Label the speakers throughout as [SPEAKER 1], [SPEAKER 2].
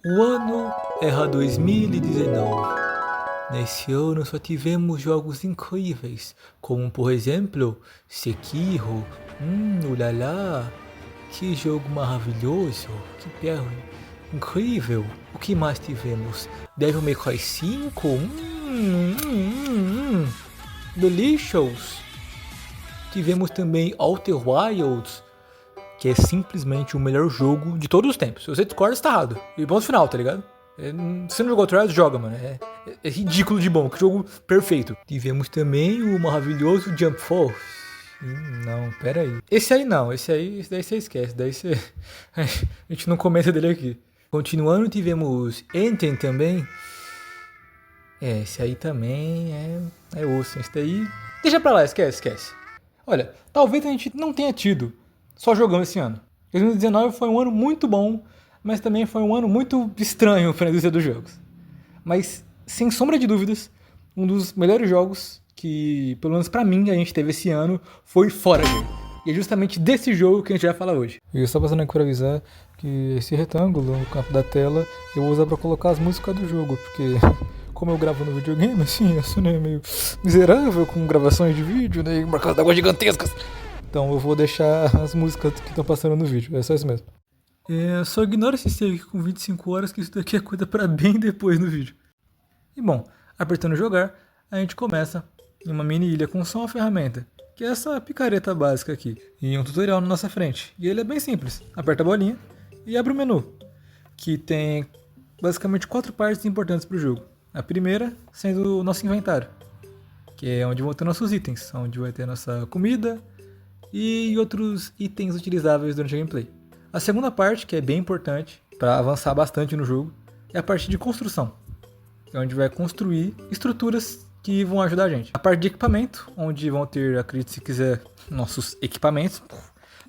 [SPEAKER 1] O ano era 2019. Nesse ano só tivemos jogos incríveis, como por exemplo, Sekiro, ulala, que jogo maravilhoso, que perna, incrível. O que mais tivemos? Devil May Cry 5, delicious. Tivemos também Outer Wilds, que é simplesmente o melhor jogo de todos os tempos. Se você discorda, está errado. E ponto final, tá ligado? Se não jogou Outer Wilds, joga, mano. É ridículo de bom, que jogo perfeito. Tivemos também o maravilhoso Jump Force. Não, pera aí. Esse aí não, esse daí você esquece. Daí você... a gente não comenta dele aqui. Continuando, tivemos Anthem também. Esse aí também é osso. Esse daí... Deixa pra lá, esquece. Olha, talvez a gente não tenha tido só jogando esse ano. 2019 foi um ano muito bom, mas também foi um ano muito estranho para a indústria dos jogos. Mas, sem sombra de dúvidas, um dos melhores jogos que, pelo menos pra mim, a gente teve esse ano foi Forager. E é justamente desse jogo que a gente vai falar hoje. E só passando aqui para avisar que esse retângulo no canto da tela eu vou usar para colocar as músicas do jogo, porque como eu gravo no videogame, assim, eu sou meio miserável com gravações de vídeo, né, marcadas d'água gigantescas. Então eu vou deixar as músicas que estão passando no vídeo, é só isso mesmo. Só ignora esse save aqui com 25 horas, que isso daqui é coisa pra bem depois no vídeo. E bom, apertando jogar, a gente começa em uma mini ilha com só uma ferramenta, que é essa picareta básica aqui, e um tutorial na nossa frente. E ele é bem simples, aperta a bolinha e abre o menu, que tem basicamente 4 partes importantes para o jogo. A primeira sendo o nosso inventário, que é onde vão ter nossos itens, onde vai ter nossa comida e outros itens utilizáveis durante a gameplay. A segunda parte, que é bem importante para avançar bastante no jogo, é a parte de construção, que é onde vai construir estruturas que vão ajudar a gente. A parte de equipamento, onde vão ter, acredite se quiser, nossos equipamentos,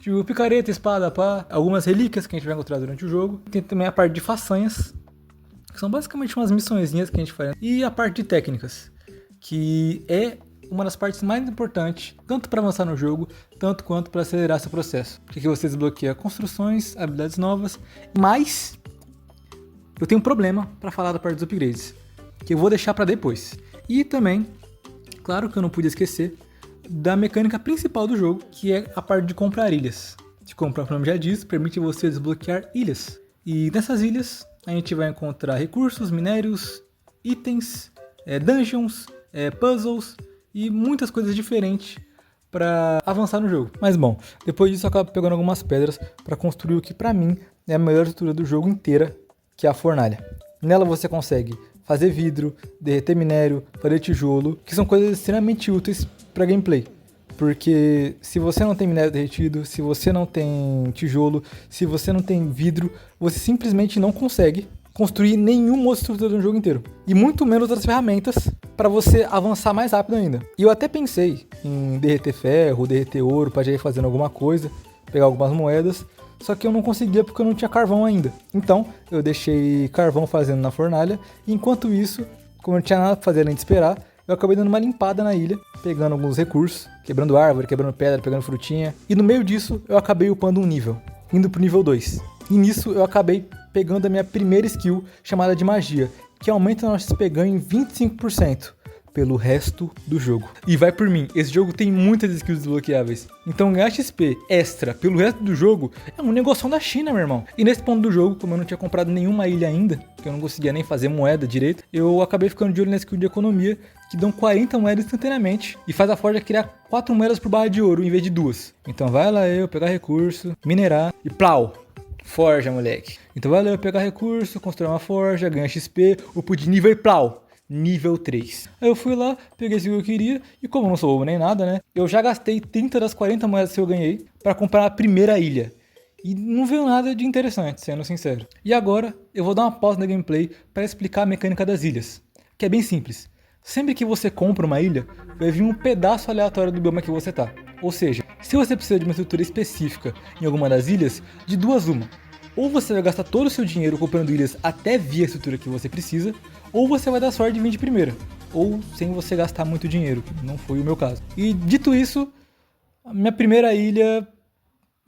[SPEAKER 1] tipo picareta, espada, pá, algumas relíquias que a gente vai encontrar durante o jogo. Tem também a parte de façanhas, que são basicamente umas missõezinhas que a gente faz. E a parte de técnicas, que é uma das partes mais importantes, tanto para avançar no jogo, tanto quanto para acelerar seu processo. Porque você desbloqueia construções, habilidades novas, mas eu tenho um problema para falar da parte dos upgrades, que eu vou deixar para depois. E também, claro que eu não pude esquecer, da mecânica principal do jogo, que é a parte de comprar ilhas. De comprar, como o nome já diz, permite você desbloquear ilhas. E nessas ilhas, a gente vai encontrar recursos, minérios, itens, dungeons, puzzles e muitas coisas diferentes para avançar no jogo. Mas bom, depois disso eu acabo pegando algumas pedras para construir o que para mim é a melhor estrutura do jogo inteira, que é a fornalha. Nela você consegue fazer vidro, derreter minério, fazer tijolo, que são coisas extremamente úteis para gameplay. Porque se você não tem minério derretido, se você não tem tijolo, se você não tem vidro, você simplesmente não consegue construir nenhuma outra estrutura no jogo inteiro. E muito menos outras ferramentas para você avançar mais rápido ainda. E eu até pensei em derreter ferro, derreter ouro para já ir fazendo alguma coisa, pegar algumas moedas, só que eu não conseguia porque eu não tinha carvão ainda. Então eu deixei carvão fazendo na fornalha, e enquanto isso, como eu não tinha nada para fazer além de esperar, eu acabei dando uma limpada na ilha, pegando alguns recursos, quebrando árvore, quebrando pedra, pegando frutinha, e no meio disso eu acabei upando um nível, indo pro nível 2. E nisso eu acabei pegando a minha primeira skill, chamada de magia, que aumenta a nossa XP ganho em 25% pelo resto do jogo. E vai por mim, esse jogo tem muitas skills desbloqueáveis. Então ganhar XP extra pelo resto do jogo é um negócio da China, meu irmão. E nesse ponto do jogo, como eu não tinha comprado nenhuma ilha ainda, que eu não conseguia nem fazer moeda direito, eu acabei ficando de olho na skill de economia, que dão 40 moedas instantaneamente e faz a forja criar 4 moedas por barra de ouro em vez de 2. Então vai lá eu pegar recurso, minerar e plau! Forja, moleque. Então vai lá eu pegar recurso, construir uma forja, ganhar XP, upo de nível e plau! Nível 3. Aí eu fui lá, peguei o que eu queria, e como eu não sou bobo nem nada, né, eu já gastei 30 das 40 moedas que eu ganhei para comprar a primeira ilha. E não veio nada de interessante, sendo sincero. E agora eu vou dar uma pausa na gameplay para explicar a mecânica das ilhas, que é bem simples. Sempre que você compra uma ilha, vai vir um pedaço aleatório do bioma que você tá. Ou seja, se você precisa de uma estrutura específica em alguma das ilhas, de duas uma. Ou você vai gastar todo o seu dinheiro comprando ilhas até vir a estrutura que você precisa, ou você vai dar sorte de vir de primeira, ou sem você gastar muito dinheiro, que não foi o meu caso. E dito isso, a minha primeira ilha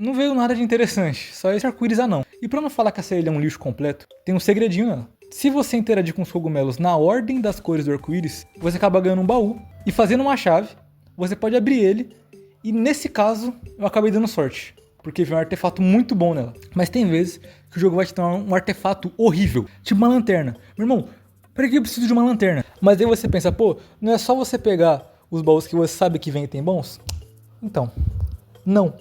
[SPEAKER 1] não veio nada de interessante, só esse arco-íris anão. E pra não falar que essa ilha é um lixo completo, tem um segredinho nela. Se você interagir com os cogumelos na ordem das cores do arco-íris, você acaba ganhando um baú. E fazendo uma chave, você pode abrir ele. E nesse caso, eu acabei dando sorte, porque veio um artefato muito bom nela. Mas tem vezes que o jogo vai te dar um artefato horrível, tipo uma lanterna. Meu irmão, pra que eu preciso de uma lanterna? Mas aí você pensa, pô, não é só você pegar os baús que você sabe que vem item bons? Então, não.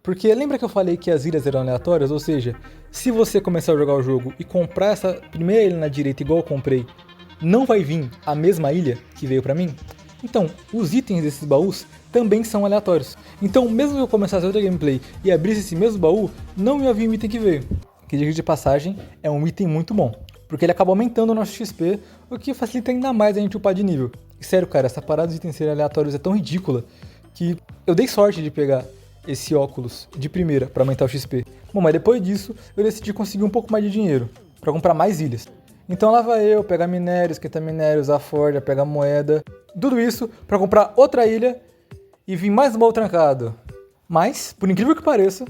[SPEAKER 1] Porque lembra que eu falei que as ilhas eram aleatórias? Ou seja, se você começar a jogar o jogo e comprar essa primeira ilha na direita igual eu comprei, não vai vir a mesma ilha que veio pra mim? Então, os itens desses baús também são aleatórios. Então, mesmo que eu começasse outra gameplay e abrisse esse mesmo baú, não ia vir o item que veio. Que, diga de passagem, é um item muito bom. Porque ele acaba aumentando o nosso XP, o que facilita ainda mais a gente upar de nível. E sério, cara, essa parada de itens serem aleatórios é tão ridícula que eu dei sorte de pegar esse óculos de primeira para aumentar o XP. Bom, mas depois disso eu decidi conseguir um pouco mais de dinheiro para comprar mais ilhas. Então lá vai eu pegar minérios, esquentar minérios, usar forja, pegar moeda, tudo isso para comprar outra ilha e vir mais um baú trancado. Mas, por incrível que pareça,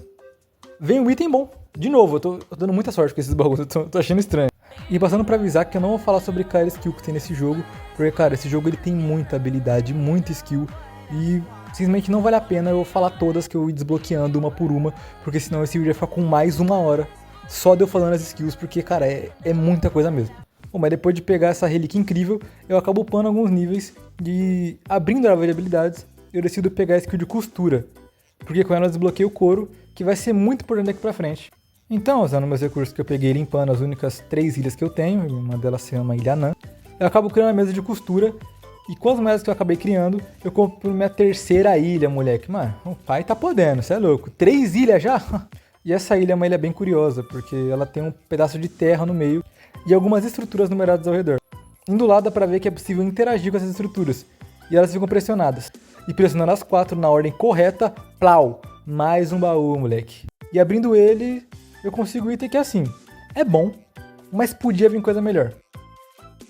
[SPEAKER 1] vem um item bom. De novo, eu tô dando muita sorte com esses baús, eu tô achando estranho. E passando pra avisar que eu não vou falar sobre cada skill que tem nesse jogo, porque, cara, esse jogo ele tem muita habilidade, muita skill e simplesmente não vale a pena eu falar todas que eu ir desbloqueando uma por uma, porque senão esse vídeo vai ficar com mais 1 hora só de eu falando as skills, porque, cara, é muita coisa mesmo. Bom, mas depois de pegar essa relíquia incrível, eu acabo upando alguns níveis e abrindo a árvore de habilidades, eu decido pegar a skill de costura, porque com ela eu desbloqueio o couro, que vai ser muito importante daqui pra frente. Então, usando meus recursos que eu peguei limpando as únicas 3 ilhas que eu tenho, uma delas sendo uma ilha anã, eu acabo criando a mesa de costura. E com as moedas que eu acabei criando, eu compro minha terceira ilha, moleque. Mano, o pai tá podendo, cê é louco. 3 ilhas já? E essa ilha é uma ilha bem curiosa, porque ela tem um pedaço de terra no meio e algumas estruturas numeradas ao redor. Indo lá dá pra ver que é possível interagir com essas estruturas. E elas ficam pressionadas. E pressionando as 4 na ordem correta, plau! Mais um baú, moleque. E abrindo ele, eu consigo o item que é assim. É bom, mas podia vir coisa melhor.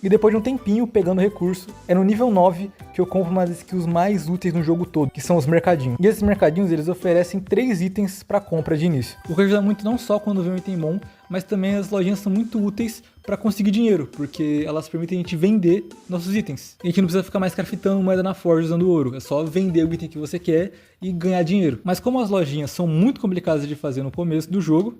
[SPEAKER 1] E depois de um tempinho pegando recurso, é no nível 9 que eu compro umas skills mais úteis no jogo todo, que são os mercadinhos. E esses mercadinhos, eles oferecem 3 itens para compra de início. O que ajuda muito não só quando vem um item bom, mas também as lojinhas são muito úteis para conseguir dinheiro, porque elas permitem a gente vender nossos itens. E a gente não precisa ficar mais craftando moeda na forja usando ouro, é só vender o item que você quer e ganhar dinheiro. Mas como as lojinhas são muito complicadas de fazer no começo do jogo,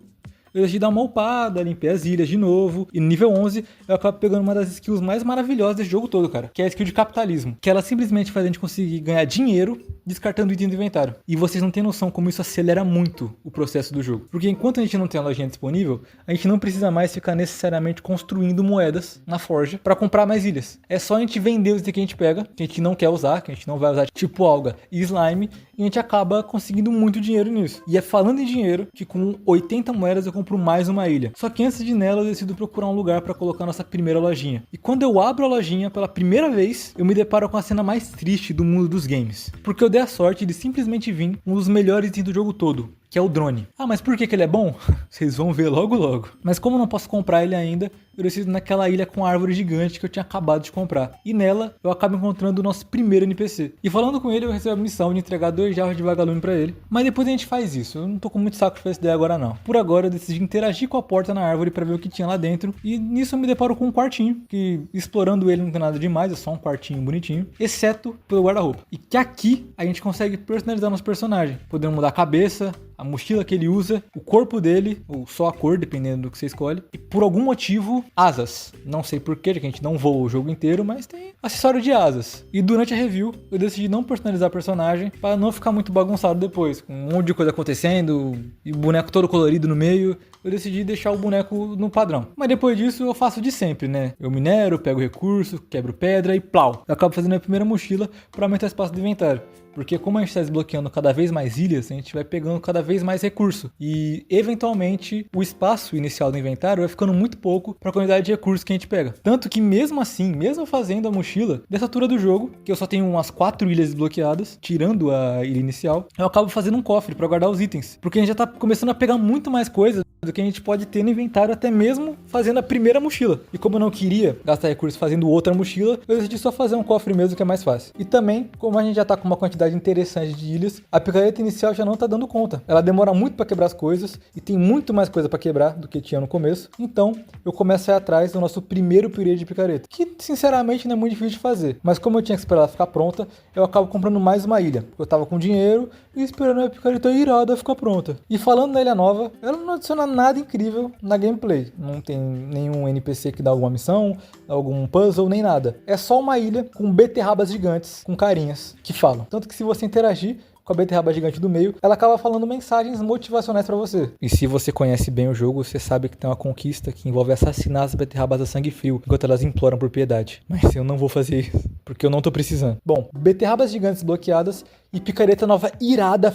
[SPEAKER 1] eu decidi dar uma upada, limpei as ilhas de novo. E no nível 11, eu acabo pegando uma das skills mais maravilhosas desse jogo todo, cara. Que é a skill de capitalismo. Que ela simplesmente faz a gente conseguir ganhar dinheiro descartando item do inventário. E vocês não têm noção como isso acelera muito o processo do jogo. Porque enquanto a gente não tem a lojinha disponível, a gente não precisa mais ficar necessariamente construindo moedas na forja para comprar mais ilhas. É só a gente vender os itens que a gente pega, que a gente não quer usar, que a gente não vai usar, tipo alga e slime, e a gente acaba conseguindo muito dinheiro nisso. E é falando em dinheiro que com 80 moedas eu compro mais uma ilha. Só que antes de nela eu decido procurar um lugar para colocar nossa primeira lojinha. E quando eu abro a lojinha pela primeira vez, eu me deparo com a cena mais triste do mundo dos games. Porque eu dei a sorte de simplesmente vir um dos melhores itens do jogo todo, que é o drone. Ah, mas por que ele é bom? Vocês vão ver logo logo. Mas como eu não posso comprar ele ainda, eu decido naquela ilha com a árvore gigante que eu tinha acabado de comprar. E nela, eu acabo encontrando o nosso primeiro NPC. E falando com ele, eu recebo a missão de entregar 2 jarros de vagalume pra ele. Mas depois a gente faz isso. Eu não tô com muito saco de fazer essa ideia agora não. Por agora, eu decidi interagir com a porta na árvore pra ver o que tinha lá dentro. E nisso eu me deparo com um quartinho, que explorando ele não tem nada demais, é só um quartinho bonitinho. Exceto pelo guarda-roupa. E que aqui a gente consegue personalizar nosso personagem. Podemos mudar a cabeça, a mochila que ele usa, o corpo dele, ou só a cor, dependendo do que você escolhe. E por algum motivo, asas. Não sei porquê, já que a gente não voa o jogo inteiro, mas tem acessório de asas. E durante a review, eu decidi não personalizar o personagem para não ficar muito bagunçado depois, com um monte de coisa acontecendo e o boneco todo colorido no meio. Eu decidi deixar o boneco no padrão. Mas depois disso eu faço de sempre, né? Eu minero, pego recurso, quebro pedra e plau. Eu acabo fazendo a primeira mochila para aumentar o espaço do inventário. Porque como a gente está desbloqueando cada vez mais ilhas, a gente vai pegando cada vez mais recurso. E, eventualmente, o espaço inicial do inventário vai ficando muito pouco para a quantidade de recursos que a gente pega. Tanto que mesmo assim, mesmo fazendo a mochila, dessa altura do jogo, que eu só tenho umas 4 ilhas desbloqueadas, tirando a ilha inicial, eu acabo fazendo um cofre para guardar os itens. Porque a gente já tá começando a pegar muito mais coisa do que a gente pode ter no inventário até mesmo fazendo a primeira mochila. E como eu não queria gastar recursos fazendo outra mochila, eu decidi só fazer um cofre mesmo, que é mais fácil. E também, como a gente já tá com uma quantidade interessante de ilhas, a picareta inicial já não tá dando conta. Ela demora muito para quebrar as coisas e tem muito mais coisa para quebrar do que tinha no começo. Então, eu começo a ir atrás do nosso primeiro upgrade de picareta, que sinceramente não é muito difícil de fazer. Mas como eu tinha que esperar ela ficar pronta, eu acabo comprando mais uma ilha. Eu tava com dinheiro e esperando a picareta irada ficar pronta. E falando na ilha nova, ela não adiciona nada incrível na gameplay. Não tem nenhum NPC que dá alguma missão, algum puzzle, nem nada. É só uma ilha com beterrabas gigantes, com carinhas, que falam. Tanto que se você interagir com a beterraba gigante do meio, ela acaba falando mensagens motivacionais pra você. E se você conhece bem o jogo, você sabe que tem uma conquista que envolve assassinar as beterrabas a sangue frio, enquanto elas imploram por piedade. Mas eu não vou fazer isso, porque eu não tô precisando. Bom, beterrabas gigantes bloqueadas e picareta nova irada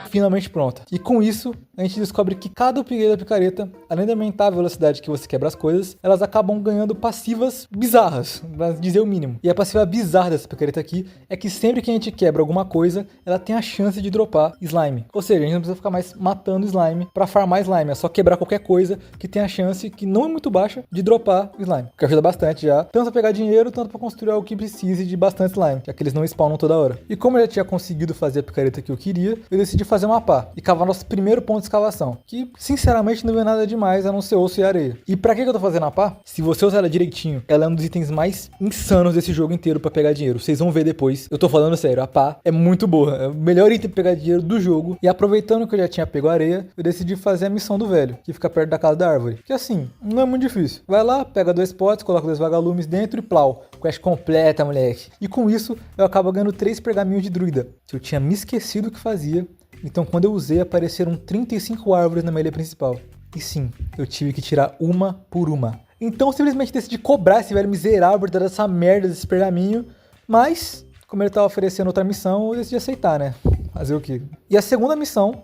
[SPEAKER 1] finalmente pronta. E com isso, a gente descobre que cada upgrade da picareta, além de aumentar a velocidade que você quebra as coisas, elas acabam ganhando passivas bizarras, pra dizer o mínimo. E a passiva bizarra dessa picareta aqui é que sempre que a gente quebra alguma coisa, ela tem a chance de dropar slime. Ou seja, a gente não precisa ficar mais matando slime pra farmar slime, é só quebrar qualquer coisa que tem a chance, que não é muito baixa, de dropar slime. O que ajuda bastante já, tanto pra pegar dinheiro, tanto pra construir algo que precise de bastante slime, já que eles não spawnam toda hora. E como eu já tinha conseguido fazer a picareta que eu queria, eu decidi fazer uma pá e cavar nosso primeiro ponto de escavação, que sinceramente não é nada demais a não ser osso e areia. E pra que eu tô fazendo a pá? Se você usar ela direitinho, ela é um dos itens mais insanos desse jogo inteiro pra pegar dinheiro. Vocês vão ver depois. Eu tô falando sério, a pá é muito boa. É o melhor item pra pegar dinheiro do jogo. E aproveitando que eu já tinha pego areia, eu decidi fazer a missão do velho, que fica perto da casa da árvore. Que assim, não é muito difícil. Vai lá, pega 2 potes, coloca 2 vagalumes dentro e plau. Quest completa, moleque. E com isso, eu acabo ganhando 3 pergaminhos de druida, que eu tinha me esquecido o que fazia. Então quando eu usei, apareceram 35 árvores na minha ilha principal. E sim, eu tive que tirar uma por uma. Então eu simplesmente decidi cobrar esse velho miserável dessa merda desse pergaminho. Mas, como ele tava oferecendo outra missão, eu decidi aceitar, né? Fazer o quê? E a segunda missão,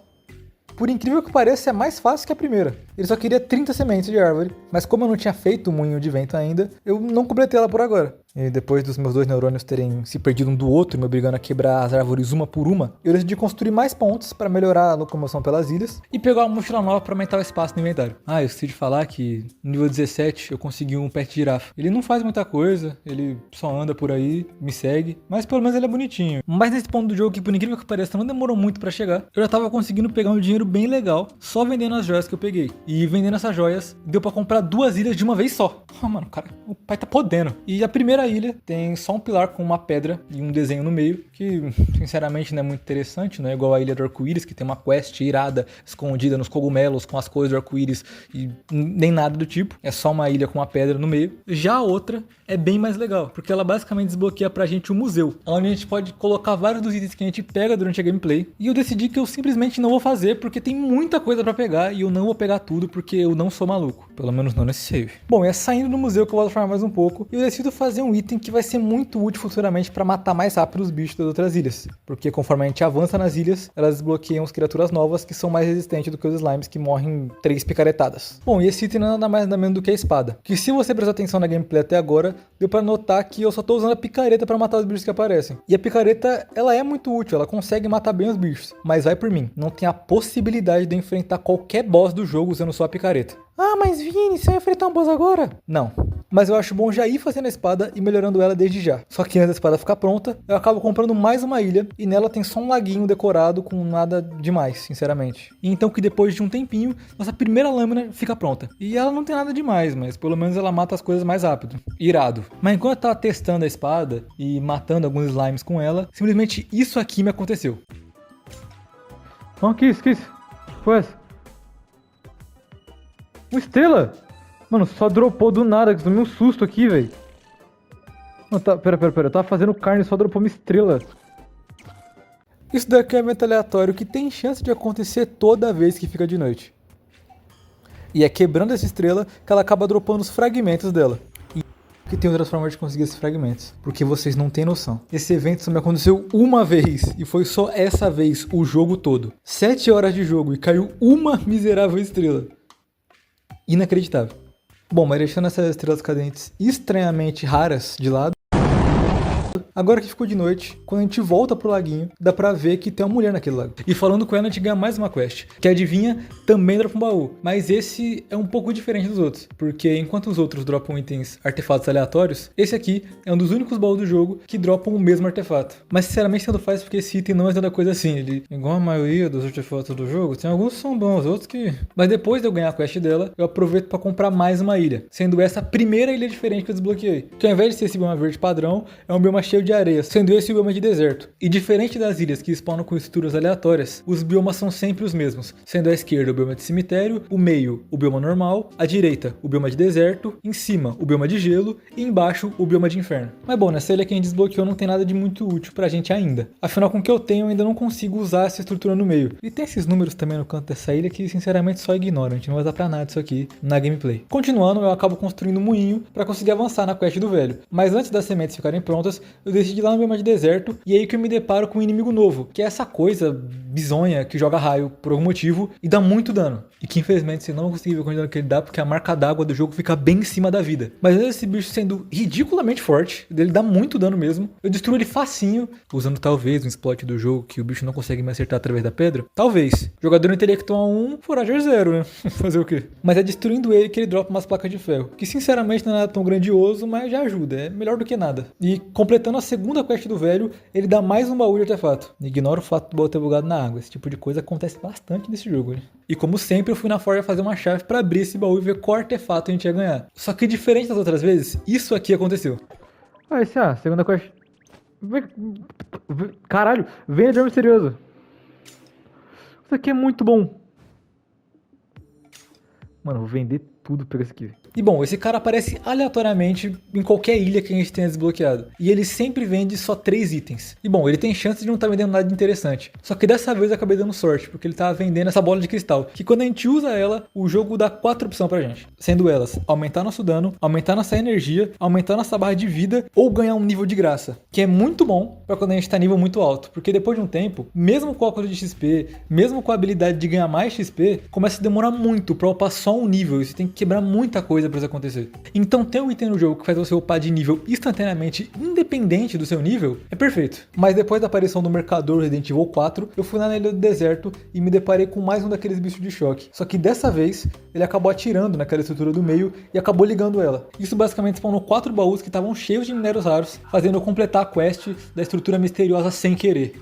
[SPEAKER 1] por incrível que pareça, é mais fácil que a primeira. Ele só queria 30 sementes de árvore. Mas como eu não tinha feito o moinho de vento ainda, eu não completei ela por agora. E depois dos meus 2 neurônios terem se perdido um do outro, me obrigando a quebrar as árvores uma por uma, eu decidi construir mais pontes para melhorar a locomoção pelas ilhas e pegar uma mochila nova para aumentar o espaço no inventário. Ah, eu esqueci de falar que no nível 17 eu consegui um pet girafa. Ele não faz muita coisa, ele só anda por aí, me segue, mas pelo menos ele é bonitinho. Mas nesse ponto do jogo, que por incrível que pareça não demorou muito para chegar, eu já tava conseguindo pegar um dinheiro bem legal só vendendo as joias que eu peguei. E vendendo essas joias, deu para comprar 2 ilhas de uma vez só. Ah, mano, cara, o pai tá podendo. E a primeira ilha tem só um pilar com uma pedra e um desenho no meio, que sinceramente não é muito interessante, não é igual a Ilha do Arco-Íris, que tem uma quest irada, escondida nos cogumelos, com as coisas do arco-íris e nem nada do tipo. É só uma ilha com uma pedra no meio. Já a outra é bem mais legal, porque ela basicamente desbloqueia pra gente um museu, onde a gente pode colocar vários dos itens que a gente pega durante a gameplay. E eu decidi que eu simplesmente não vou fazer, porque tem muita coisa pra pegar e eu não vou pegar tudo, porque eu não sou maluco. Pelo menos não nesse save. Bom, é saindo do museu que eu vou farmar mais um pouco, e eu decido fazer um item que vai ser muito útil futuramente para matar mais rápido os bichos das outras ilhas, porque conforme a gente avança nas ilhas, elas desbloqueiam as criaturas novas que são mais resistentes do que os slimes que morrem 3 picaretadas. Bom, e esse item não é nada mais nada menos do que a espada, que se você prestar atenção na gameplay até agora, deu para notar que eu só tô usando a picareta para matar os bichos que aparecem. E a picareta, ela é muito útil, ela consegue matar bem os bichos, mas vai por mim, não tem a possibilidade de eu enfrentar qualquer boss do jogo usando só a picareta. Ah, mas Vini, você vai enfrentar um boss agora? Não. Mas eu acho bom já ir fazendo a espada e melhorando ela desde já. Só que antes da espada ficar pronta, eu acabo comprando mais uma ilha e nela tem só um laguinho decorado com nada demais, sinceramente. E então que depois de um tempinho, nossa primeira lâmina fica pronta. E ela não tem nada demais, mas pelo menos ela mata as coisas mais rápido. Irado. Mas enquanto eu tava testando a espada e matando alguns slimes com ela, simplesmente isso aqui me aconteceu. Que isso? Foi essa? Uma estrela? Mano, só dropou do nada, que tomei um susto aqui, velho. Pera, eu tava fazendo carne e só dropou uma estrela. Isso daqui é um evento aleatório que tem chance de acontecer toda vez que fica de noite. E é quebrando essa estrela que ela acaba dropando os fragmentos dela. E que tem outra forma de conseguir esses fragmentos, porque vocês não têm noção. Esse evento só me aconteceu uma vez, e foi só essa vez, o jogo todo. 7 horas de jogo e caiu uma miserável estrela. Inacreditável. Bom, mas deixando essas estrelas cadentes estranhamente raras de lado, Agora que ficou de noite, quando a gente volta pro laguinho, dá pra ver que tem uma mulher naquele lago. E falando com ela, a gente ganha mais uma quest, que adivinha, também dropa um baú. Mas esse é um pouco diferente dos outros, porque enquanto os outros dropam itens artefatos aleatórios, esse aqui é um dos únicos baús do jogo que dropam o mesmo artefato. Mas sinceramente tanto faz, porque esse item não é tanta coisa assim. Ele, igual a maioria dos artefatos do jogo, tem alguns que são bons, outros que... Mas depois de eu ganhar a quest dela, eu aproveito pra comprar mais uma ilha, sendo essa a primeira ilha diferente que eu desbloqueei. Que ao invés de ser esse bioma verde padrão, é um bioma cheio de areia, sendo esse o bioma de deserto. E diferente das ilhas que spawnam com estruturas aleatórias, os biomas são sempre os mesmos, sendo à esquerda o bioma de cemitério, o meio o bioma normal, à direita o bioma de deserto, em cima o bioma de gelo e embaixo o bioma de inferno. Mas bom, nessa ilha que a gente desbloqueou não tem nada de muito útil pra gente ainda. Afinal, com o que eu tenho, eu ainda não consigo usar essa estrutura no meio. E tem esses números também no canto dessa ilha que sinceramente só ignoro, a gente não vai usar pra nada isso aqui na gameplay. Continuando, eu acabo construindo um moinho pra conseguir avançar na quest do velho. Mas antes das sementes ficarem prontas, eu decidi ir lá no bioma de deserto e é aí que eu me deparo com um inimigo novo, que é essa coisa bizonha que joga raio por algum motivo e dá muito dano. E que infelizmente você não vai conseguir ver quanto dano que ele dá, porque a marca d'água do jogo fica bem em cima da vida. Mas esse bicho sendo ridiculamente forte, ele dá muito dano mesmo, eu destruo ele facinho, usando talvez um exploit do jogo que o bicho não consegue me acertar através da pedra. Talvez. Jogador intelectual 1, forager 0, né? Fazer o quê? Mas é destruindo ele que ele dropa umas placas de ferro, que sinceramente não é nada tão grandioso, mas já ajuda, é melhor do que nada. E completando a segunda quest do velho, ele dá mais um baú de artefato. Ignora o fato do baú ter bugado na água, esse tipo de coisa acontece bastante nesse jogo, né? E como sempre, eu fui na Forja fazer uma chave pra abrir esse baú e ver qual artefato a gente ia ganhar. Só que diferente das outras vezes, isso aqui aconteceu. Ah, esse é a segunda quest. Caralho, venha de ar misterioso. Isso aqui é muito bom. Mano, vou vender tudo por esse aqui. E bom, esse cara aparece aleatoriamente em qualquer ilha que a gente tenha desbloqueado. E ele sempre vende só 3 itens. E bom, ele tem chance de não estar vendendo nada de interessante. Só que dessa vez eu acabei dando sorte, porque ele tava vendendo essa bola de cristal. Que quando a gente usa ela, o jogo dá 4 opções pra gente. Sendo elas, aumentar nosso dano, aumentar nossa energia, aumentar nossa barra de vida ou ganhar um nível de graça. Que é muito bom pra quando a gente tá nível muito alto. Porque depois de um tempo, mesmo com o óculos de XP, mesmo com a habilidade de ganhar mais XP, começa a demorar muito pra upar só um nível. E você tem que quebrar muita coisa pra isso acontecer. Então ter um item no jogo que faz você upar de nível instantaneamente, independente do seu nível, é perfeito. Mas depois da aparição do Mercador Resident Evil 4, eu fui na Ilha do Deserto e me deparei com mais um daqueles bichos de choque. Só que dessa vez, ele acabou atirando naquela estrutura do meio e acabou ligando ela. Isso basicamente spawnou 4 baús que estavam cheios de minérios raros, fazendo eu completar a quest da estrutura misteriosa sem querer.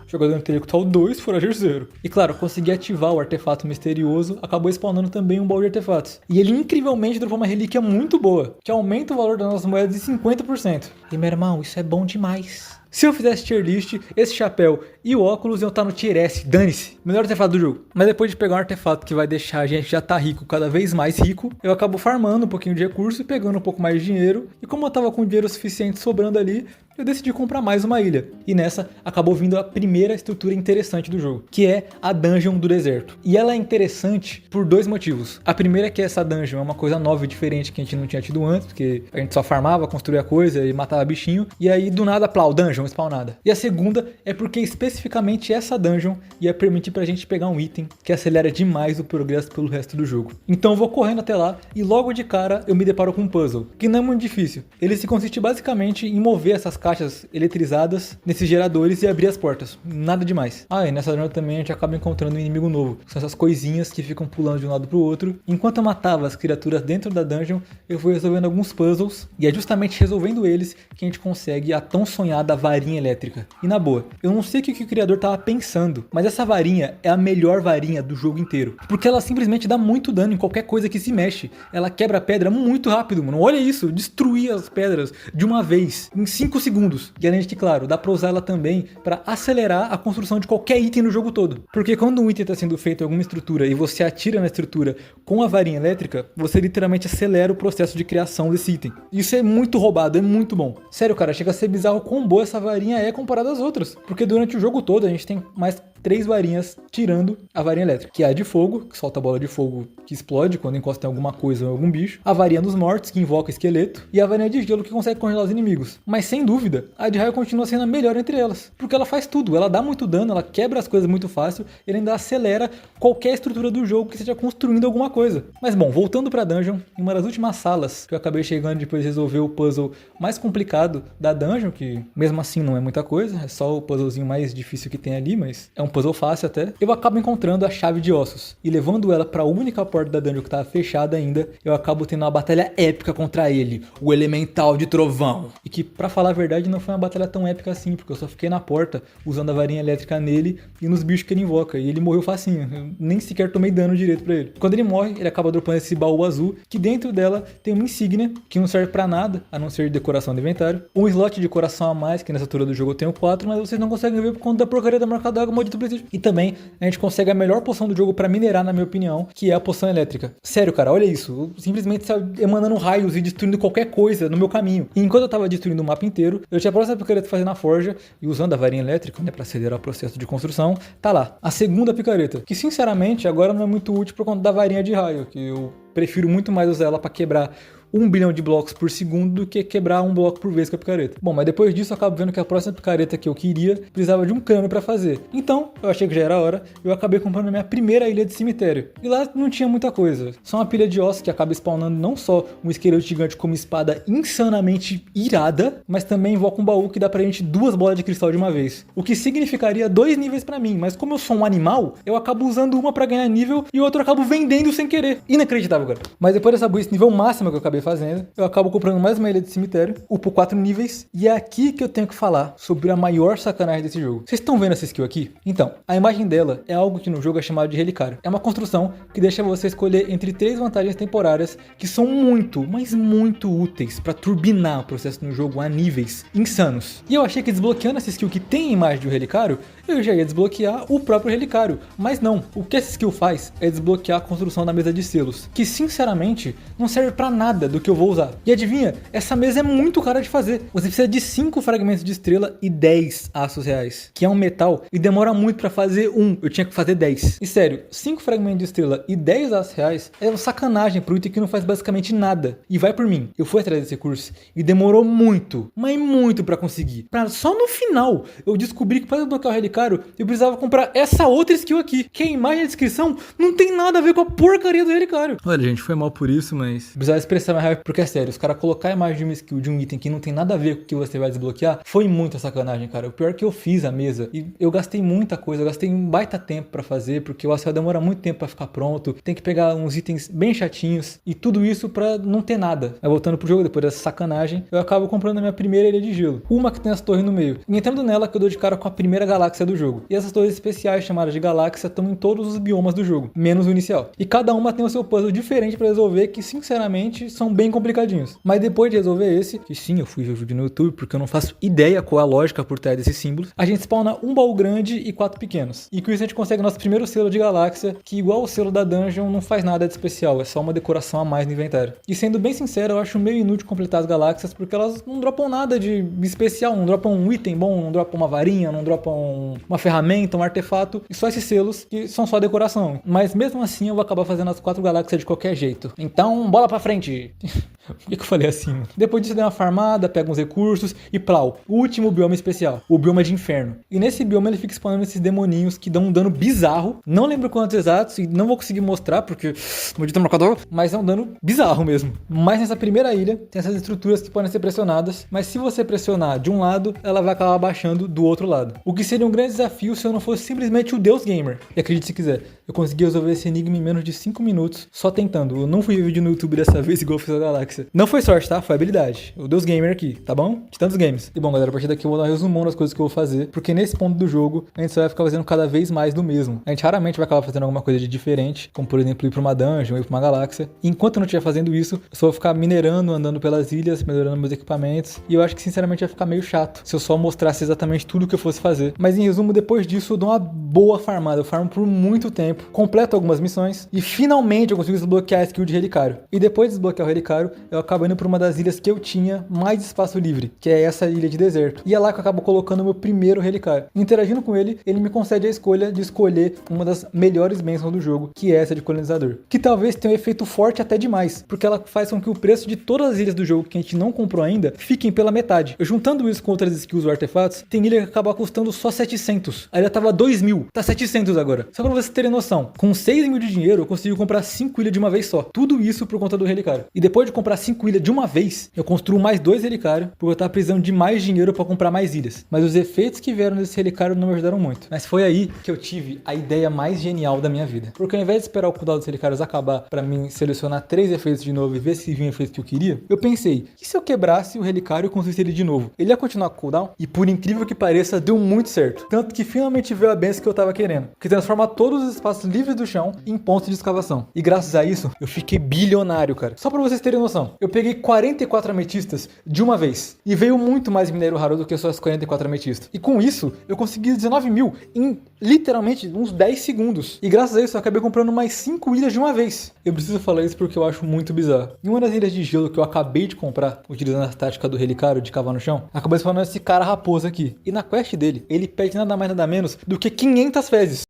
[SPEAKER 1] Jogador intelectual 2, forager 0. E claro, consegui ativar o artefato misterioso, acabou spawnando também um baú de artefatos. E ele incrivelmente dropou uma relíquia muito boa, que aumenta o valor das nossas moedas em 50%. E meu irmão, isso é bom demais. Se eu fizesse tier list, esse chapéu e o óculos iam estar no tier S, dane-se, melhor artefato do jogo. Mas depois de pegar um artefato que vai deixar a gente já tá rico, cada vez mais rico, eu acabo farmando um pouquinho de recurso e pegando um pouco mais de dinheiro. E como eu tava com dinheiro suficiente sobrando ali, eu decidi comprar mais uma ilha. E nessa, acabou vindo a primeira estrutura interessante do jogo, que é a Dungeon do Deserto. E ela é interessante por 2 motivos. A primeira é que essa Dungeon é uma coisa nova e diferente que a gente não tinha tido antes, porque a gente só farmava, construía coisa e matava bichinho. E aí, do nada, plau, Dungeon, spawnada. E a segunda é porque especificamente essa Dungeon ia permitir pra gente pegar um item que acelera demais o progresso pelo resto do jogo. Então eu vou correndo até lá e logo de cara eu me deparo com um puzzle, que não é muito difícil. Ele se consiste basicamente em mover essas caixas eletrizadas nesses geradores e abrir as portas. Nada demais. Ah, e nessa jornada também a gente acaba encontrando um inimigo novo. São essas coisinhas que ficam pulando de um lado pro outro. Enquanto eu matava as criaturas dentro da dungeon, eu fui resolvendo alguns puzzles. E é justamente resolvendo eles que a gente consegue a tão sonhada varinha elétrica. E na boa, eu não sei o que o criador tava pensando, mas essa varinha é a melhor varinha do jogo inteiro. Porque ela simplesmente dá muito dano em qualquer coisa que se mexe. Ela quebra a pedra muito rápido, mano. Olha isso, destruir as pedras de uma vez, em 5 segundos. E além de que, claro, dá pra usar ela também pra acelerar a construção de qualquer item no jogo todo. Porque quando um item tá sendo feito em alguma estrutura e você atira na estrutura com a varinha elétrica, você literalmente acelera o processo de criação desse item. Isso é muito roubado, é muito bom. Sério, cara, chega a ser bizarro quão boa essa varinha é comparada às outras. Porque durante o jogo todo a gente tem mais 3 varinhas tirando a varinha elétrica, que é a de fogo, que solta a bola de fogo que explode quando encosta em alguma coisa ou algum bicho, a varinha dos mortos, que invoca esqueleto, e a varinha de gelo, que consegue congelar os inimigos. Mas sem dúvida, a de raio continua sendo a melhor entre elas, porque ela faz tudo, ela dá muito dano, ela quebra as coisas muito fácil, e ela ainda acelera qualquer estrutura do jogo que esteja construindo alguma coisa. Mas bom, voltando pra dungeon, em uma das últimas salas que eu acabei chegando depois de resolver o puzzle mais complicado da dungeon, que mesmo assim não é muita coisa, é só o puzzlezinho mais difícil que tem ali, mas é um puzzle fácil até, eu acabo encontrando a chave de ossos, e levando ela pra única porta da dungeon que tava fechada ainda, eu acabo tendo uma batalha épica contra ele, o Elemental de Trovão. E que, pra falar a verdade, não foi uma batalha tão épica assim, porque eu só fiquei na porta, usando a varinha elétrica nele e nos bichos que ele invoca, e ele morreu facinho, eu nem sequer tomei dano direito pra ele. Quando ele morre, ele acaba dropando esse baú azul, que dentro dela tem uma insígnia, que não serve pra nada, a não ser de decoração do inventário, um slot de coração a mais, que nessa altura do jogo eu tenho 4, mas vocês não conseguem ver por conta da porcaria da marca d'água maldito PlayStation. E também, a gente consegue a melhor poção do jogo pra minerar, na minha opinião, que é a poção elétrica. Sério, cara, olha isso, eu simplesmente estava emanando raios e destruindo qualquer coisa no meu caminho. E enquanto eu tava destruindo o mapa inteiro, eu tinha a próxima picareta fazendo na forja, e usando a varinha elétrica, né, pra acelerar o processo de construção, tá lá, a segunda picareta, que sinceramente agora não é muito útil por conta da varinha de raio, que eu prefiro muito mais usar ela pra quebrar 1 bilhão de blocos por segundo do que quebrar um bloco por vez com a picareta. Bom, mas depois disso eu acabo vendo que a próxima picareta que eu queria precisava de um cano pra fazer. Então, eu achei que já era a hora, eu acabei comprando a minha primeira ilha de cemitério. E lá não tinha muita coisa, só uma pilha de ossos que acaba spawnando não só um esqueleto gigante com uma espada insanamente irada, mas também invoca um baú que dá pra gente 2 bolas de cristal de uma vez. O que significaria 2 níveis pra mim, mas como eu sou um animal, eu acabo usando uma pra ganhar nível e o outro eu acabo vendendo sem querer. Inacreditável, cara. Mas depois dessa burrice nível máximo que eu acabei fazendo, eu acabo comprando mais uma ilha de cemitério, upo 4 níveis, e é aqui que eu tenho que falar sobre a maior sacanagem desse jogo. Vocês estão vendo essa skill aqui? Então, a imagem dela é algo que no jogo é chamado de relicário. É uma construção que deixa você escolher entre 3 vantagens temporárias que são muito, mas muito úteis para turbinar o processo no jogo a níveis insanos. E eu achei que desbloqueando essa skill que tem a imagem de um relicário, eu já ia desbloquear o próprio relicário. Mas não, o que essa skill faz é desbloquear a construção da mesa de selos, que sinceramente não serve pra nada do que eu vou usar. E adivinha, essa mesa é muito cara de fazer. Você precisa de 5 fragmentos de estrela e 10 aços reais, que é um metal e demora muito pra fazer eu tinha que fazer 10. E sério, 5 fragmentos de estrela e 10 aços reais é uma sacanagem pro item que não faz basicamente nada. E vai por mim, eu fui atrás desse curso e demorou muito, mas muito pra conseguir. Só no final eu descobri que para desbloquear o relicário eu precisava comprar essa outra skill aqui, que a imagem e a descrição não tem nada a ver com a porcaria do relicário. Olha, gente, foi mal por isso, mas precisava expressar minha raiva, porque é sério, os caras colocar a imagem de uma skill de um item que não tem nada a ver com o que você vai desbloquear foi muita sacanagem, cara. O pior é que eu fiz a mesa e eu gastei muita coisa, eu gastei um baita tempo pra fazer, porque o ACL demora muito tempo pra ficar pronto, tem que pegar uns itens bem chatinhos e tudo isso pra não ter nada. Aí voltando pro jogo, depois dessa sacanagem, eu acabo comprando a minha primeira ilha de gelo, uma que tem as torres no meio, e entrando nela que eu dou de cara com a primeira galáxia do jogo. E essas torres especiais chamadas de galáxia estão em todos os biomas do jogo, menos o inicial. E cada uma tem o seu puzzle diferente pra resolver, que sinceramente são bem complicadinhos. Mas depois de resolver esse, que sim, eu fui ver o vídeo no YouTube porque eu não faço ideia qual é a lógica por trás desses símbolos, a gente spawna um baú grande e 4 pequenos. E com isso a gente consegue nosso primeiro selo de galáxia, que igual o selo da dungeon não faz nada de especial, é só uma decoração a mais no inventário. E sendo bem sincero, eu acho meio inútil completar as galáxias porque elas não dropam nada de especial, não dropam um item bom, não dropam uma varinha, não dropam uma ferramenta, um artefato, e só esses selos que são só decoração. Mas mesmo assim eu vou acabar fazendo as 4 galáxias de qualquer jeito. Então, bola pra frente! Por que eu falei assim? Depois disso, eu dei uma farmada, pego uns recursos e plau. O último bioma especial, o bioma de inferno. E nesse bioma ele fica spawnando esses demoninhos que dão um dano bizarro. Não lembro quantos exatos e não vou conseguir mostrar porque maldito marcador, mas é um dano bizarro mesmo. Mas nessa primeira ilha tem essas estruturas que podem ser pressionadas, mas se você pressionar de um lado, ela vai acabar baixando do outro lado. O que seria um grande desafio se eu não fosse simplesmente o Deus Gamer. E acredite se quiser, eu consegui resolver esse enigma em menos de 5 minutos só tentando. Eu não fui ver vídeo no YouTube dessa vez igual eu fiz a Galáxia. Não foi sorte, tá? Foi habilidade. O Deus Gamer aqui, tá bom? De tantos games. E bom, galera, a partir daqui eu vou dar um resumão das coisas que eu vou fazer, porque nesse ponto do jogo, a gente só vai ficar fazendo cada vez mais do mesmo. A gente raramente vai acabar fazendo alguma coisa de diferente, como por exemplo ir pra uma dungeon, ir pra uma galáxia. E enquanto eu não estiver fazendo isso, eu só vou ficar minerando, andando pelas ilhas, melhorando meus equipamentos. E eu acho que sinceramente vai ficar meio chato se eu só mostrasse exatamente tudo o que eu fosse fazer. Mas em resumo, depois disso eu dou uma boa farmada. Eu farmo por muito tempo, completo algumas missões e finalmente eu consigo desbloquear a skill de relicário. E depois de desbloquear o relicário, eu acabo indo pra uma das ilhas que eu tinha mais espaço livre, que é essa ilha de deserto. E é lá que eu acabo colocando o meu primeiro relicário. Interagindo com ele, ele me concede a escolha de escolher uma das melhores bênçãos do jogo, que é essa de colonizador. Que talvez tenha um efeito forte até demais, porque ela faz com que o preço de todas as ilhas do jogo que a gente não comprou ainda fiquem pela metade. Eu juntando isso com outras skills ou artefatos, tem ilha que acaba custando só 700. A ilha tava 2.000, tá 700 agora. Só pra vocês terem noção, com 6.000 de dinheiro eu consigo comprar 5 ilhas de uma vez só. Tudo isso por conta do relicário. E depois de comprar 5 ilhas de uma vez, eu construo mais 2 relicários, porque eu tava precisando de mais dinheiro pra comprar mais ilhas. Mas os efeitos que vieram desse relicário não me ajudaram muito. Mas foi aí que eu tive a ideia mais genial da minha vida. Porque ao invés de esperar o cooldown dos relicários acabar pra mim selecionar 3 efeitos de novo e ver se vinha o efeito que eu queria, eu pensei, e se eu quebrasse o relicário e construísse ele de novo? Ele ia continuar com o cooldown? E por incrível que pareça, deu muito certo. Tanto que finalmente veio a benção que eu tava querendo, que transforma todos os espaços livres do chão em pontos de escavação. E graças a isso, eu fiquei bilionário, cara. Só pra vocês terem noção, eu peguei 44 ametistas de uma vez. E veio muito mais minério raro do que só as 44 ametistas. E com isso, eu consegui 19.000 em literalmente uns 10 segundos. E graças a isso, eu acabei comprando mais 5 ilhas de uma vez. Eu preciso falar isso porque eu acho muito bizarro. Em uma das ilhas de gelo que eu acabei de comprar, utilizando a tática do relicário de cavar no chão, acabou spawnando esse cara raposa aqui. E na quest dele, ele pede nada mais nada menos do que 500 fezes.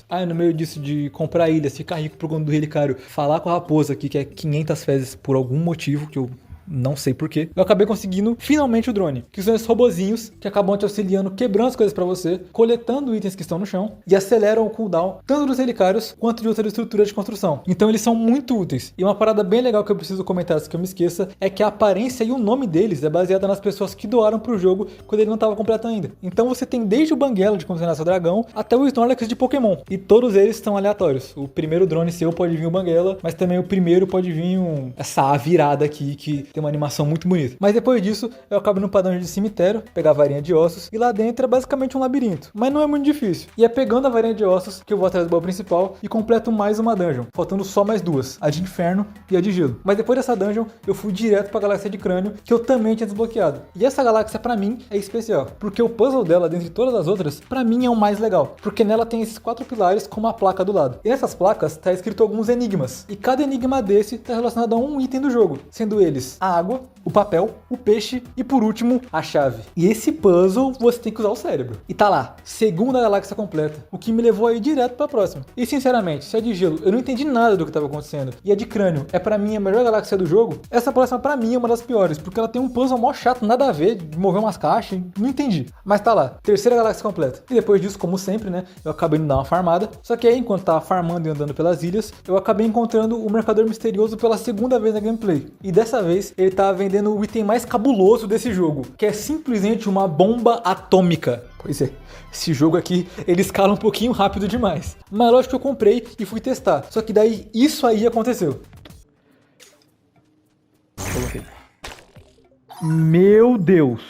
[SPEAKER 1] Ah, no meio disso de comprar ilhas, ficar rico por conta do relicário, falar com a raposa aqui que é 500 fezes por algum motivo que eu não sei porquê, eu acabei conseguindo finalmente o drone, que são esses robozinhos que acabam te auxiliando, quebrando as coisas pra você, coletando itens que estão no chão e aceleram o cooldown tanto dos relicários quanto de outras estruturas de construção. Então eles são muito úteis. E uma parada bem legal que eu preciso comentar antes que eu me esqueça é que a aparência e o nome deles é baseada nas pessoas que doaram pro jogo quando ele não estava completo ainda. Então você tem desde o Banguela de como treinar seu dragão até o Snorlax de Pokémon. E todos eles são aleatórios. O primeiro drone seu pode vir o Banguela, mas também o primeiro pode vir essa virada aqui que tem uma animação muito bonita. Mas depois disso, eu acabo no padrão de cemitério, pegar a varinha de ossos, e lá dentro é basicamente um labirinto. Mas não é muito difícil. E é pegando a varinha de ossos que eu vou atrás do baú principal e completo mais uma dungeon, faltando só mais 2, a de inferno e a de gelo. Mas depois dessa dungeon, eu fui direto pra galáxia de crânio, que eu também tinha desbloqueado. E essa galáxia, pra mim, é especial, porque o puzzle dela, dentre todas as outras, pra mim é o mais legal, porque nela tem esses 4 pilares com uma placa do lado. E nessas placas tá escrito alguns enigmas, e cada enigma desse tá relacionado a um item do jogo, sendo eles a água, o papel, o peixe e por último, a chave. E esse puzzle você tem que usar o cérebro. E tá lá, segunda galáxia completa, o que me levou aí direto pra próxima. E sinceramente, se é de gelo, eu não entendi nada do que tava acontecendo. E a de crânio é pra mim a melhor galáxia do jogo. Essa próxima pra mim é uma das piores, porque ela tem um puzzle mó chato, nada a ver, de mover umas caixas, não entendi. Mas tá lá, terceira galáxia completa. E depois disso, como sempre, né, eu acabei indo dar uma farmada. Só que aí, enquanto tava farmando e andando pelas ilhas, eu acabei encontrando o Mercador Misterioso pela segunda vez na gameplay. E dessa vez, ele tava vendendo o item mais cabuloso desse jogo, que é simplesmente uma bomba atômica. Pois é, esse jogo aqui, ele escala um pouquinho rápido demais. Mas lógico que eu comprei e fui testar. Só que daí, isso aí aconteceu. Meu Deus!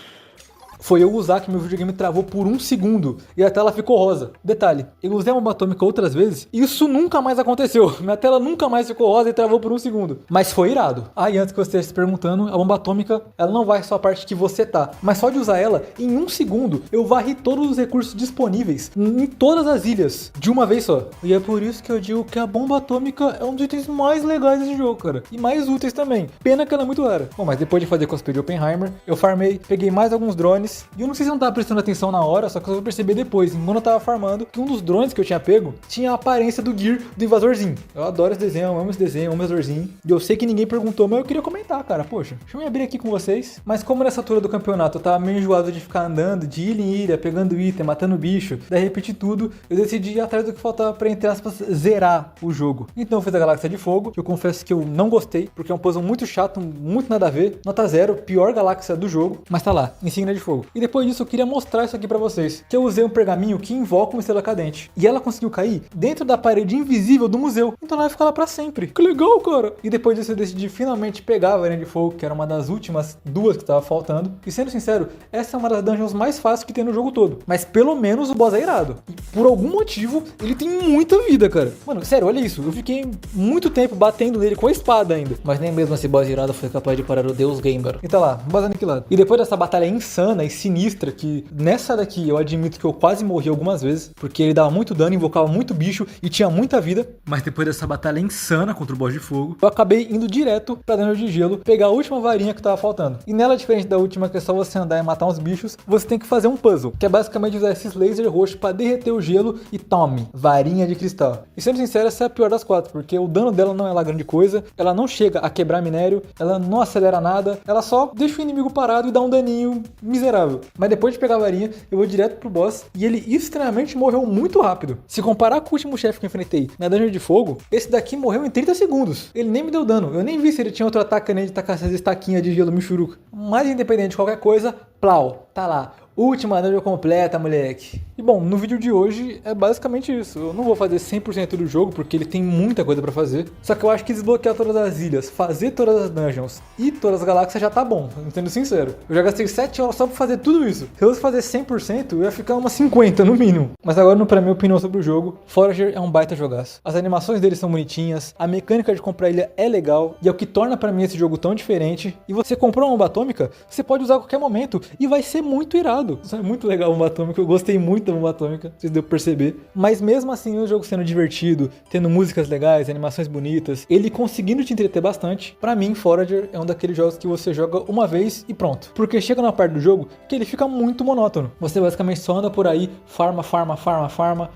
[SPEAKER 1] Foi eu usar que meu videogame travou por 1 segundo e a tela ficou rosa. Detalhe, eu usei a bomba atômica outras vezes e isso nunca mais aconteceu. Minha tela nunca mais ficou rosa e travou por 1 segundo. Mas foi irado. Ah, e antes que você esteja se perguntando, a bomba atômica, ela não vai só a parte que você tá. Mas só de usar ela, em 1 segundo, eu varri todos os recursos disponíveis em todas as ilhas, de uma vez só. E é por isso que eu digo que a bomba atômica é um dos itens mais legais desse jogo, cara. E mais úteis também. Pena que ela é muito rara. Bom, mas depois de fazer cosplay de Oppenheimer, eu farmei, peguei mais alguns drones. E eu não sei se eu não tava prestando atenção na hora, só que eu vou perceber depois, enquanto eu tava farmando, que um dos drones que eu tinha pego tinha a aparência do gear do invasorzinho. Eu adoro esse desenho, eu amo esse desenho, eu amo o invasorzinho. E eu sei que ninguém perguntou, mas eu queria comentar, cara. Poxa, deixa eu me abrir aqui com vocês. Mas como nessa altura do campeonato eu tava meio enjoado de ficar andando de ilha em ilha, pegando item, matando bicho, daí repetir tudo, eu decidi ir atrás do que faltava pra, entre aspas, zerar o jogo. Então eu fiz a Galáxia de Fogo, que eu confesso que eu não gostei, porque é um puzzle muito chato, muito nada a ver. Nota 0, pior galáxia do jogo, mas tá lá, insígnia de fogo. E depois disso eu queria mostrar isso aqui pra vocês, que eu usei um pergaminho que invoca uma estrela cadente. E ela conseguiu cair dentro da parede invisível do museu. Então ela vai ficar lá pra sempre. Que legal, cara! E depois disso eu decidi finalmente pegar a varinha de fogo, que era uma das últimas 2 que tava faltando. E sendo sincero, essa é uma das dungeons mais fáceis que tem no jogo todo. Mas pelo menos o boss é irado. E por algum motivo, ele tem muita vida, cara. Mano, sério, olha isso. Eu fiquei muito tempo batendo nele com a espada ainda. Mas nem mesmo esse boss irado foi capaz de parar o Deus Gamer. E tá lá, boss aniquilado. E depois dessa batalha insana e mais sinistra, que nessa daqui eu admito que eu quase morri algumas vezes, porque ele dava muito dano, invocava muito bicho e tinha muita vida. Mas depois dessa batalha insana contra o boss de fogo, eu acabei indo direto pra dungeon de gelo, pegar a última varinha que tava faltando. E nela, diferente da última, que é só você andar e matar uns bichos, você tem que fazer um puzzle, que é basicamente usar esses lasers roxos pra derreter o gelo e tome, varinha de cristal. E sendo sincero, essa é a pior das quatro, porque o dano dela não é lá grande coisa, ela não chega a quebrar minério, ela não acelera nada, ela só deixa o inimigo parado e dá um daninho miserável. Mas depois de pegar a varinha, eu vou direto pro boss e ele extremamente morreu muito rápido. Se comparar com o último chefe que eu enfrentei na dungeon de fogo, esse daqui morreu em 30 segundos. Ele nem me deu dano, eu nem vi se ele tinha outro ataque além de tacar essas estaquinhas de gelo michuruca. Mas independente de qualquer coisa, plau, tá lá. Última dungeon completa, moleque. E bom, no vídeo de hoje é basicamente isso. Eu não vou fazer 100% do jogo, porque ele tem muita coisa pra fazer. Só que eu acho que desbloquear todas as ilhas, fazer todas as dungeons e todas as galáxias já tá bom, sendo sincero. Eu já gastei 7 horas só pra fazer tudo isso. Se eu fosse fazer 100%, eu ia ficar umas 50 no mínimo. Mas agora, pra minha opinião sobre o jogo, Forager é um baita jogaço. As animações dele são bonitinhas, a mecânica de comprar ilha é legal, e é o que torna pra mim esse jogo tão diferente. E você comprou uma bomba atômica, você pode usar a qualquer momento, e vai ser muito irado. Isso é muito legal a bomba atômica, eu gostei muito da bomba atômica, vocês deu pra perceber. Mas mesmo assim, o jogo sendo divertido, tendo músicas legais, animações bonitas, ele conseguindo te entreter bastante, pra mim, Forager é um daqueles jogos que você joga uma vez e pronto. Porque chega numa parte do jogo que ele fica muito monótono. Você basicamente só anda por aí, farma,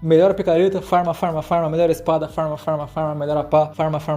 [SPEAKER 1] melhora a picareta, farma, melhora a espada, farma, melhora a pá,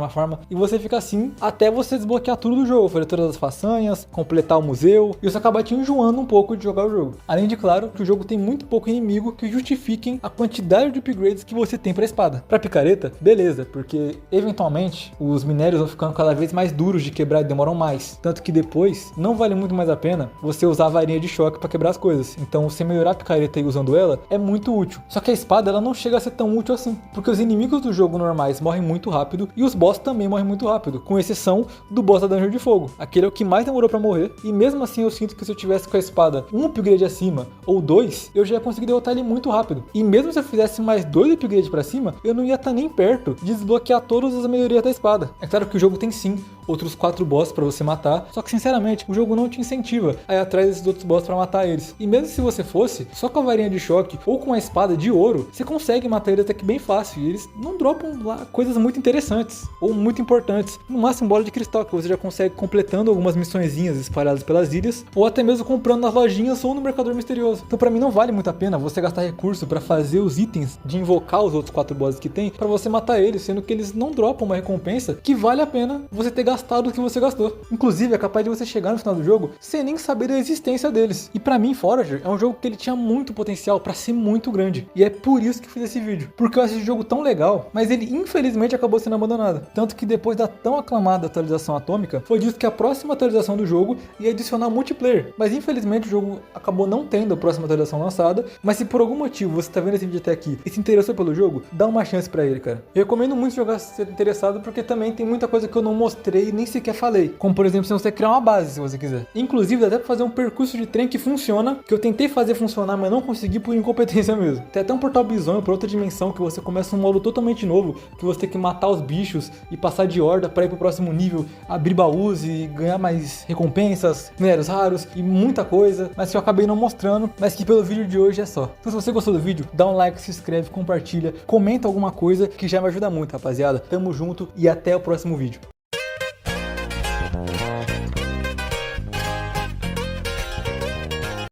[SPEAKER 1] farma. E você fica assim até você desbloquear tudo do jogo, fazer todas as façanhas, completar o museu, e você acaba te enjoando um pouco de jogar o jogo. Além de, claro, que o jogo tem muito pouco inimigo que justifiquem a quantidade de upgrades que você tem pra espada. Pra picareta, beleza, porque eventualmente os minérios vão ficando cada vez mais duros de quebrar e demoram mais. Tanto que depois não vale muito mais a pena você usar a varinha de choque pra quebrar as coisas. Então você melhorar a picareta e usando ela é muito útil. Só que a espada ela não chega a ser tão útil assim, porque os inimigos do jogo normais morrem muito rápido e os boss também morrem muito rápido, com exceção do boss da dungeon de fogo. Aquele é o que mais demorou pra morrer, e mesmo assim eu sinto que se eu tivesse com a espada um upgrade acima ou 2, eu já ia conseguir derrotar ele muito rápido. E mesmo se eu fizesse mais 2 upgrades pra cima, eu não ia estar nem perto de desbloquear todas as melhorias da espada. É claro que o jogo tem sim outros 4 boss pra você matar, só que sinceramente o jogo não te incentiva a ir atrás desses outros boss pra matar eles. E mesmo se você fosse, só com a varinha de choque ou com a espada de ouro, você consegue matar eles até que bem fácil, e eles não dropam lá coisas muito interessantes ou muito importantes. No máximo bola de cristal, que você já consegue completando algumas missõezinhas espalhadas pelas ilhas, ou até mesmo comprando nas lojinhas ou no mercador misterioso. Então pra mim não vale muito a pena você gastar recurso pra fazer os itens de invocar os outros 4 bosses que tem pra você matar eles, sendo que eles não dropam uma recompensa que vale a pena você ter gastado o que você gastou. Inclusive é capaz de você chegar no final do jogo sem nem saber da existência deles. E pra mim Forager é um jogo que ele tinha muito potencial pra ser muito grande, e é por isso que fiz esse vídeo, porque eu acho esse jogo tão legal, mas ele infelizmente acabou sendo abandonado. Tanto que depois da tão aclamada atualização atômica, foi dito que a próxima atualização do jogo ia adicionar multiplayer, mas infelizmente o jogo acabou não tendo a próxima atualização lançada. Mas se por algum motivo você tá vendo esse vídeo até aqui e se interessou pelo jogo, dá uma chance pra ele, cara. Eu recomendo muito jogar se ser interessado, porque também tem muita coisa que eu não mostrei e nem sequer falei, como por exemplo se você criar uma base, se você quiser. Inclusive dá até pra fazer um percurso de trem que funciona, que eu tentei fazer funcionar, mas não consegui por incompetência mesmo. Tem até um portal bizonho pra outra dimensão, que você começa um modo totalmente novo, que você tem que matar os bichos e passar de horda pra ir pro próximo nível, abrir baús e ganhar mais recompensas, minérios raros e muita coisa, mas que eu acabei não mostrando, mas que pelo vídeo de hoje é só. Então se você gostou do vídeo, dá um like, se inscreve, compartilha, comenta alguma coisa que já me ajuda muito, rapaziada. Tamo junto e até o próximo vídeo.